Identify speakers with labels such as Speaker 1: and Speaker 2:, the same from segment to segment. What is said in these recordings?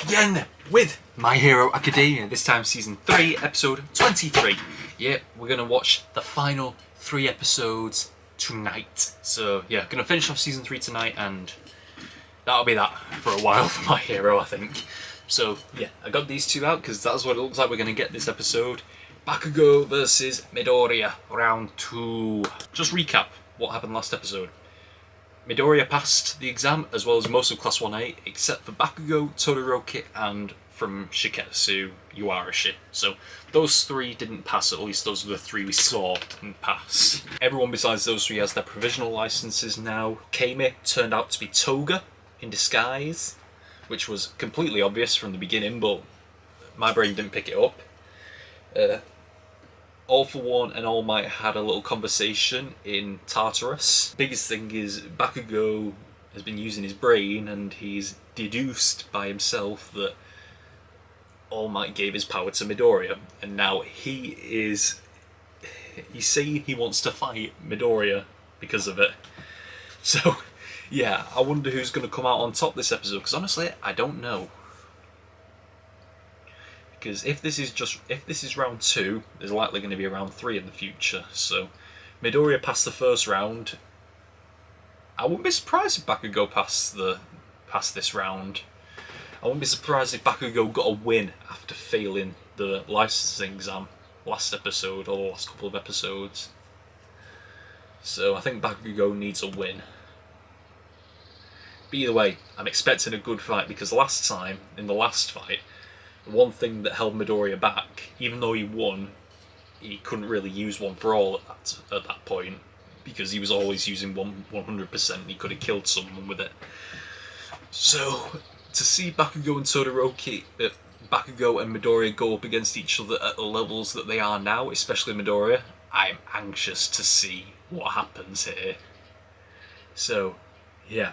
Speaker 1: back again with My Hero Academia, this time season 3, episode 23. Yeah, we're going to watch the final 3 episodes tonight. So yeah, going to finish off season 3 tonight, and that'll be that for a while for My Hero, I think. So yeah, I got these two out because that's what it looks like we're going to get this episode. Bakugo versus Midoriya, round 2. Just recap what happened last episode. Midoriya passed the exam, as well as most of Class 1A, except for Bakugo, Todoroki, and from Shiketsu, Yuarashi. So those 3 didn't pass, at least those are the 3 we saw didn't pass. Everyone besides those 3 has their provisional licenses now. Kame turned out to be Toga in disguise, which was completely obvious from the beginning, but my brain didn't pick it up. All For One and All Might had a little conversation in Tartarus. Biggest thing is Bakugo has been using his brain, and he's deduced by himself that All Might gave his power to Midoriya, and now he's saying he wants to fight Midoriya because of it. So yeah, I wonder who's going to come out on top this episode, because honestly I don't know. Because if this is round 2, there's likely going to be a round 3 in the future. So Midoriya passed the first round. I wouldn't be surprised if Bakugo passed this round. I wouldn't be surprised if Bakugo got a win after failing the licensing exam last episode, or the last couple of episodes. So I think Bakugo needs a win. But either way, I'm expecting a good fight, because last time, in the last fight, the one thing that held Midoriya back, even though he won, he couldn't really use One For All at that point, because he was always using 100%, and he could have killed someone with it. So to see Bakugo and Todoroki, Bakugo and Midoriya go up against each other at the levels that they are now, especially Midoriya, I'm anxious to see what happens here. So yeah,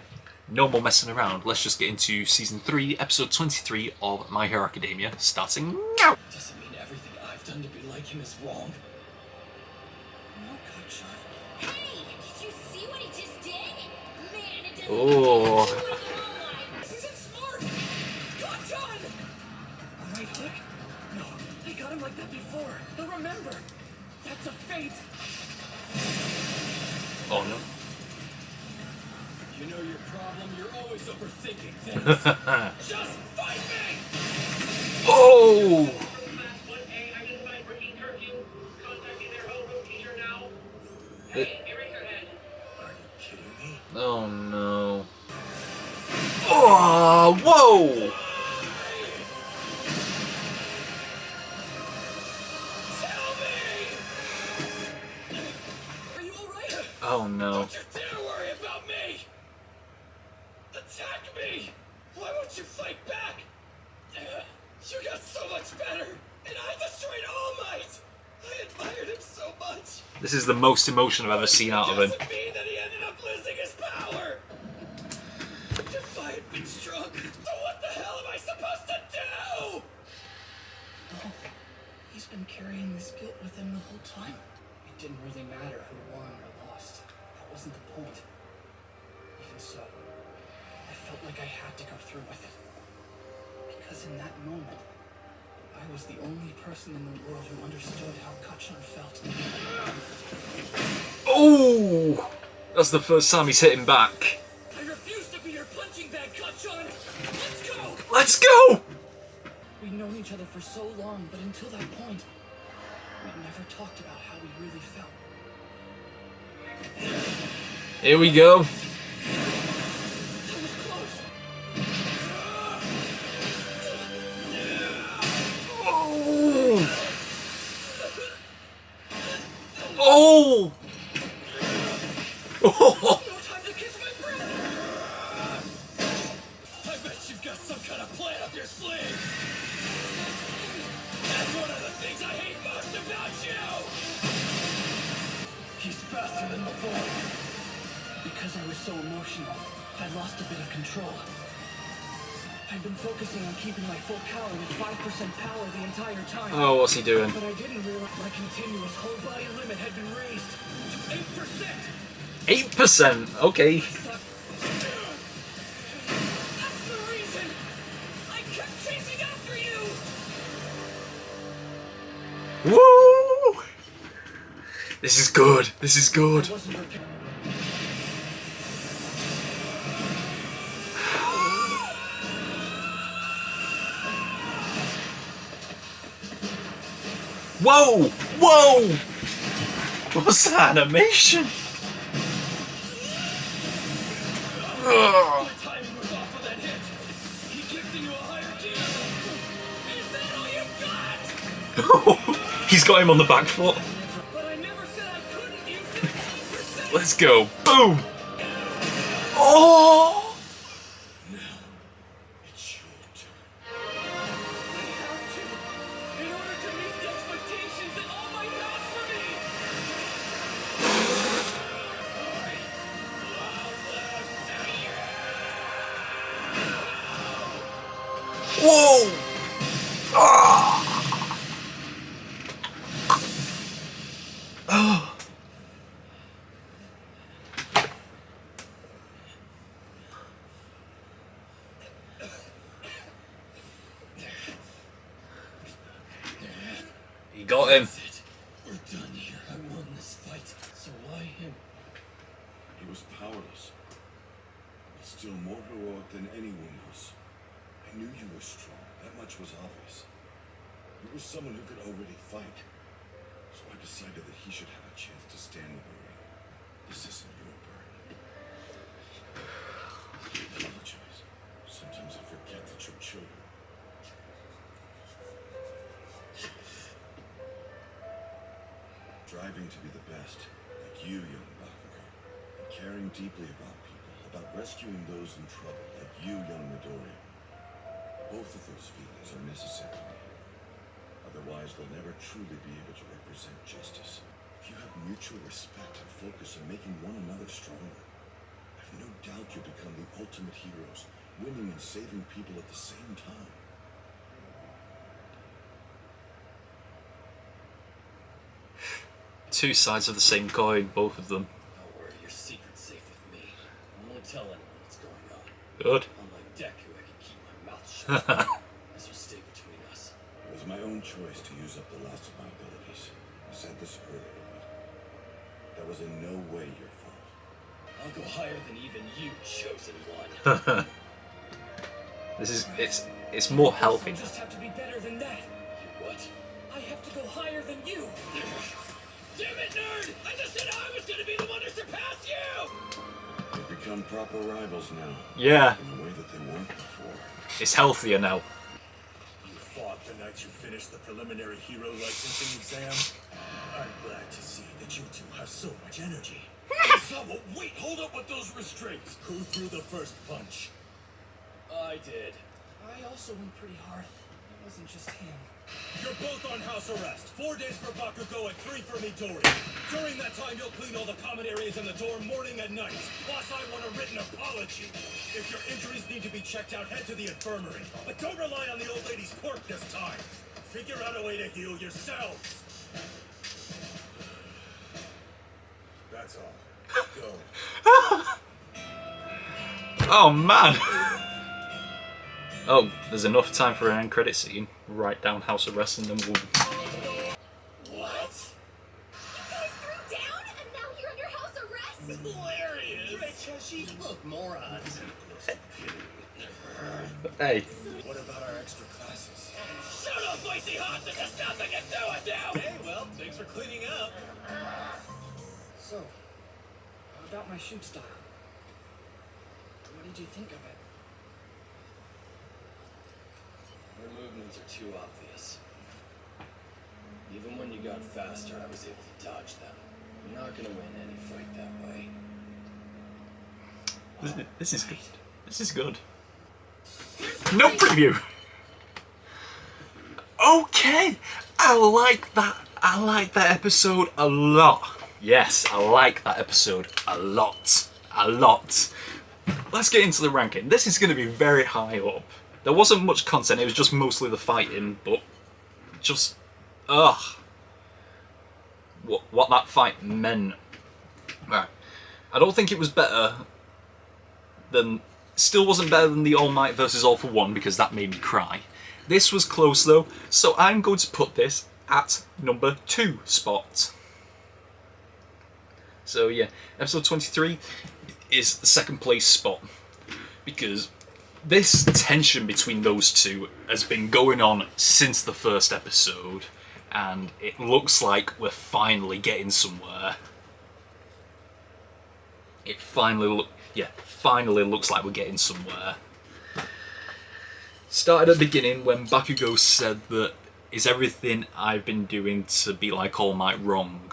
Speaker 1: no more messing around, let's just get into Season 3, Episode 23 of My Hero Academia, starting now!
Speaker 2: Doesn't mean everything I've done to be like him is wrong. No, Kacchan.
Speaker 3: Hey, did you see what he just did? Man, it doesn't
Speaker 1: Oh.
Speaker 2: This isn't smart! Kacchan! Right hook? No, I got him like that before. He'll remember. That's a fate.
Speaker 1: Oh no.
Speaker 2: You know your problem? You're always overthinking things. Just fight me!
Speaker 1: Oh!
Speaker 2: Are you kidding me?
Speaker 1: Oh no. Oh, whoa!
Speaker 2: Tell me! Are you alright?
Speaker 1: Oh no.
Speaker 2: Don't you dare worry about me! Attack me! Why won't you fight back? You got so much better, and I destroyed All Might! I admired him so much!
Speaker 1: This is the most emotion I've ever seen out of him.
Speaker 2: Doesn't mean that he ended up losing his power! If I had been strong, then what the hell am I supposed to do? No, he's been carrying this guilt with him the whole time. It didn't really matter who won or lost. That wasn't the point. Even so, I felt like I had to go through with it. Because in that moment, I was the only person in the world who understood how Kacchan felt.
Speaker 1: Oh! That's the first time he's hitting back.
Speaker 2: I refuse to be your punching bag, Kacchan! Let's go!
Speaker 1: Let's go!
Speaker 2: We've known each other for so long, but until that point, we never talked about how we really felt.
Speaker 1: Here we go.
Speaker 2: That was close!
Speaker 1: Oh! Oh! Oh!
Speaker 2: No time to kiss my breath! I bet you've got some kind of plan up your sleeve! That's one of the things I hate most about you! He's faster than before. Because I was so emotional, I lost a bit of control. I've been focusing on keeping my full power at 5% power the entire time.
Speaker 1: Oh, what's he doing?
Speaker 2: But I didn't realize my continuous whole body limit had been raised to 8%.
Speaker 1: 8%? Okay.
Speaker 2: That's the reason I kept chasing after you!
Speaker 1: Woo! This is good. This is good.
Speaker 2: I wasn't prepared.
Speaker 1: Whoa! Whoa! What's that animation? Ugh.
Speaker 2: My timing was off for that hit. He kicked into a higher gear. Is that all you've got?
Speaker 1: He's got him on the back foot.
Speaker 2: But I never said I couldn't use 15%.
Speaker 1: Let's go. Boom! Oh!
Speaker 2: Now, it's your turn. I have to, in order to meet the expectations that All Might has for me.
Speaker 1: Whoa! Ah! Oh! He got him.
Speaker 2: That's it. We're done here. I won this fight. So why him?
Speaker 4: He was powerless, but still more heroic than anyone else. I knew you were strong. That much was obvious. You were someone who could already fight. So I decided that he should have a chance to stand in the ring. This isn't your burden. I apologize. Sometimes I forget that you're children. Striving to be the best, like you, young Bakugo, and caring deeply about people, about rescuing those in trouble, like you, young Midoriya. Both of those feelings are necessary to me. Otherwise, they'll never truly be able to represent justice. If you have mutual respect and focus on making one another stronger, I've no doubt you'll become the ultimate heroes, winning and saving people at the same time.
Speaker 1: Two sides of the same coin, both of them.
Speaker 2: Don't worry, your secret's safe with me. I won't tell anyone what's going on.
Speaker 1: Good.
Speaker 2: Unlike Deku, I can keep my mouth shut. This will stay between us.
Speaker 4: It was my own choice to use up the last of my abilities. I said this earlier, but that was in no way your fault.
Speaker 2: I'll go higher than even you, chosen one.
Speaker 1: It's more healthy
Speaker 2: I
Speaker 1: now.
Speaker 2: just have to be better than that. You what? I have to go higher than you. Damn it, nerd! I just said I was gonna be the one to surpass you!
Speaker 4: They've become proper rivals now,
Speaker 1: Yeah,
Speaker 4: in a way that they weren't before.
Speaker 1: it's healthier now.
Speaker 5: You fought the night you finished the preliminary hero licensing exam? I'm glad to see that you two have so much energy.
Speaker 4: Sabo, wait, hold up with those restraints!
Speaker 5: Who threw the first punch?
Speaker 2: I did. I also went pretty hard. It wasn't just him.
Speaker 5: You're both on house arrest. 4 days for Bakugo and 3 for Midori. During that time, you'll clean all the common areas in the dorm morning and night. Plus, I want a written apology. If your injuries need to be checked out, head to the infirmary. But don't rely on the old lady's quirk this time. Figure out a way to heal yourselves. That's all. Go.
Speaker 1: Oh man! Oh, there's enough time for an end credit scene. Write down house arrest and then we'll...
Speaker 3: You
Speaker 2: What?
Speaker 3: guys threw down and now you're under house arrest?
Speaker 2: Hilarious! Look, morons.
Speaker 1: Hey.
Speaker 5: What about our extra classes?
Speaker 2: Shut up, Icy Hot! This has nothing to do with you! Hey, well, thanks for cleaning up.
Speaker 6: So, how about my shoot style? What did you think of it?
Speaker 2: Your movements are too obvious. Even when you got faster, I was able to dodge them. You're not gonna win any fight that way.
Speaker 1: This is good. This is good. No preview! Okay! I like that. I like that episode a lot. Yes, I like that episode a lot. A lot. Let's get into the ranking. This is going to be very high up. There wasn't much content, it was just mostly the fighting, but just... ugh. What that fight meant. Right. I don't think it was better than Still wasn't better than the All Might versus All for One because that made me cry. This was close though, so I'm going to put this at number 2 spot. So yeah, episode 23 is the second place spot because this tension between those two has been going on since the first episode, and it looks like we're finally getting somewhere. It finally looks like we're getting somewhere. Started at the beginning when Bakugo said that, "Is everything I've been doing to be like All Might wrong?"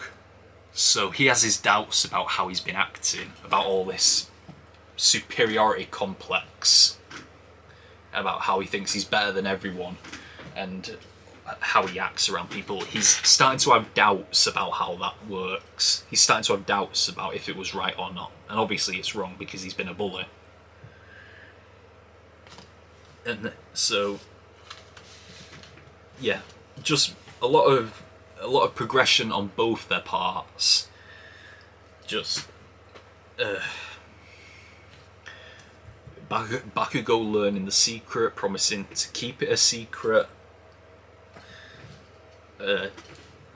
Speaker 1: So he has his doubts about how he's been acting, about all this superiority complex, about how he thinks he's better than everyone, and how he acts around people. He's starting to have doubts about how that works. He's starting to have doubts about if it was right or not. And obviously it's wrong because he's been a bully. And so, yeah, just a lot of progression on both their parts. Just Bakugo learning the secret, promising to keep it a secret,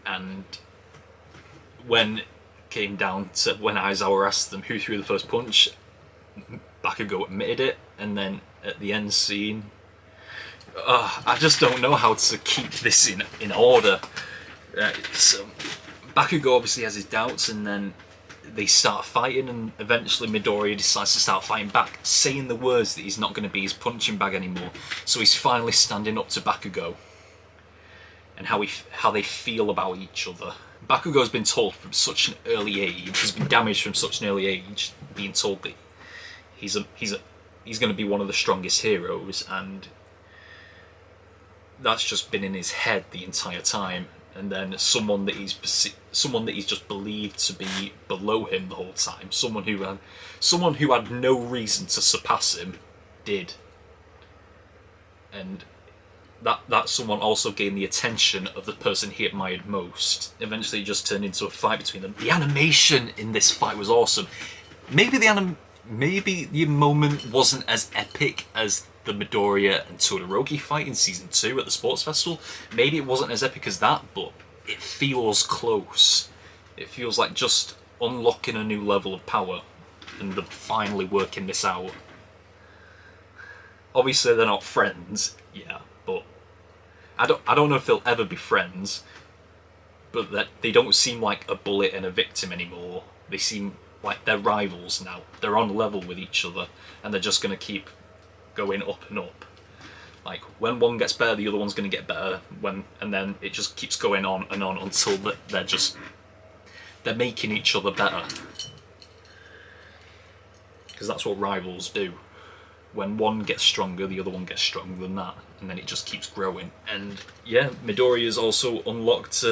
Speaker 1: and when came down to when Aizawa asked them who threw the first punch, Bakugo admitted it, and then at the end scene, I just don't know how to keep this in order. So Bakugo obviously has his doubts, and then they start fighting, and eventually Midoriya decides to start fighting back, saying the words that he's not going to be his punching bag anymore. So he's finally standing up to Bakugo, and how they feel about each other. Bakugo's been told from such an early age, he's been damaged from such an early age, being told that he's going to be one of the strongest heroes, and that's just been in his head the entire time. And then someone that he's just believed to be below him the whole time, someone who had no reason to surpass him, did. And that someone also gained the attention of the person he admired most. Eventually it just turned into a fight between them. The animation in this fight was awesome. Maybe the moment wasn't as epic as the Midoriya and Todoroki fight in Season 2 at the Sports Festival. Maybe it wasn't as epic as that, but it feels close. It feels like just unlocking a new level of power and them finally working this out. Obviously they're not friends, yeah, but I don't know if they'll ever be friends, but that they don't seem like a bullet and a victim anymore. They seem like they're rivals now. They're on level with each other, and they're just going to keep going up and up. Like, when one gets better, the other one's going to get better, and then it just keeps going on and on until they're making each other better. Because that's what rivals do. When one gets stronger, the other one gets stronger than that, and then it just keeps growing. And yeah, Midoriya's also unlocked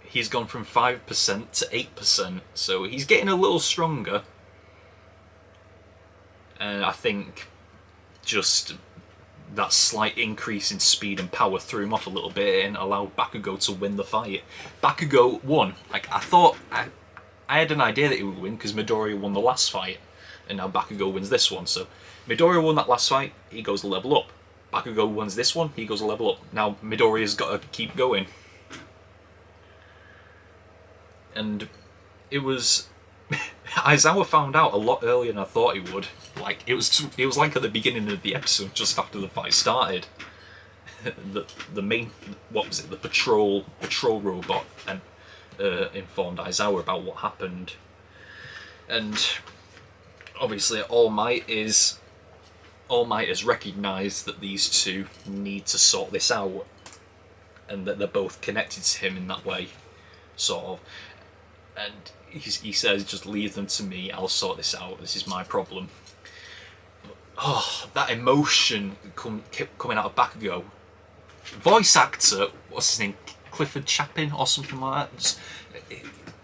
Speaker 1: he's gone from 5% to 8%, so he's getting a little stronger. And I think just that slight increase in speed and power threw him off a little bit and allowed Bakugo to win the fight. Bakugo won. Like, I had an idea that he would win because Midoriya won the last fight, and now Bakugo wins this one. So Midoriya won that last fight, he goes a level up. Bakugo wins this one, he goes a level up. Now Midoriya's got to keep going. And it was... Aizawa found out a lot earlier than I thought he would. Like, it was like at the beginning of the episode, just after the fight started. the main, what was it, the patrol robot, and informed Aizawa about what happened. And obviously All Might has recognised that these two need to sort this out, and that they're both connected to him in that way, sort of. And he says, just leave them to me, I'll sort this out, this is my problem. Oh, that emotion coming out of Bakugo. Voice actor, what's his name, Clifford Chapin or something like that, just,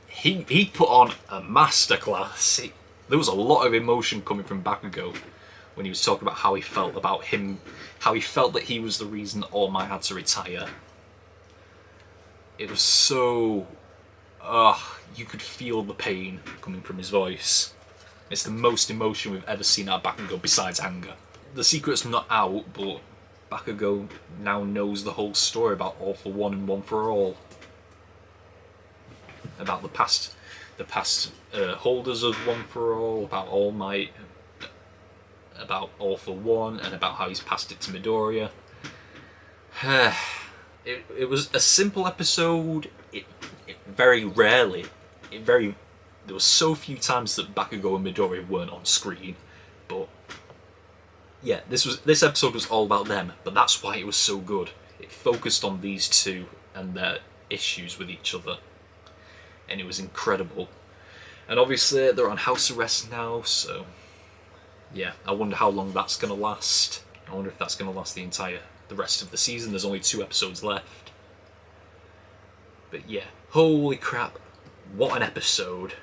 Speaker 1: he put on a masterclass. There was a lot of emotion coming from Bakugo when he was talking about how he felt about him, how he felt that he was the reason that All Might had to retire. It was so... you could feel the pain coming from his voice. It's the most emotion we've ever seen out of Bakugo besides anger. The secret's not out, but Bakugo now knows the whole story about All for One and One for All. About the past holders of One for All, about All Might, about All for One, and about how he's passed it to Midoriya. It was a simple episode. There were so few times that Bakugo and Midoriya weren't on screen, but yeah, this episode was all about them, but that's why it was so good. It focused on these two and their issues with each other, and it was incredible. And obviously they're on house arrest now, so yeah, I wonder how long that's gonna last. I wonder if that's gonna last the rest of the season. There's only 2 episodes left. But yeah, holy crap, what an episode.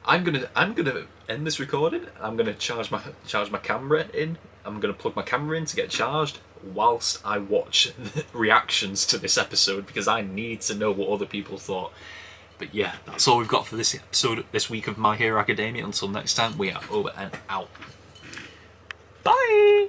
Speaker 1: I'm gonna end this recording. I'm gonna charge my camera in. I'm gonna plug my camera in to get charged whilst I watch the reactions to this episode, because I need to know what other people thought. But yeah, that's all we've got for this episode, this week of My Hero Academia. Until next time, we are over and out. Bye!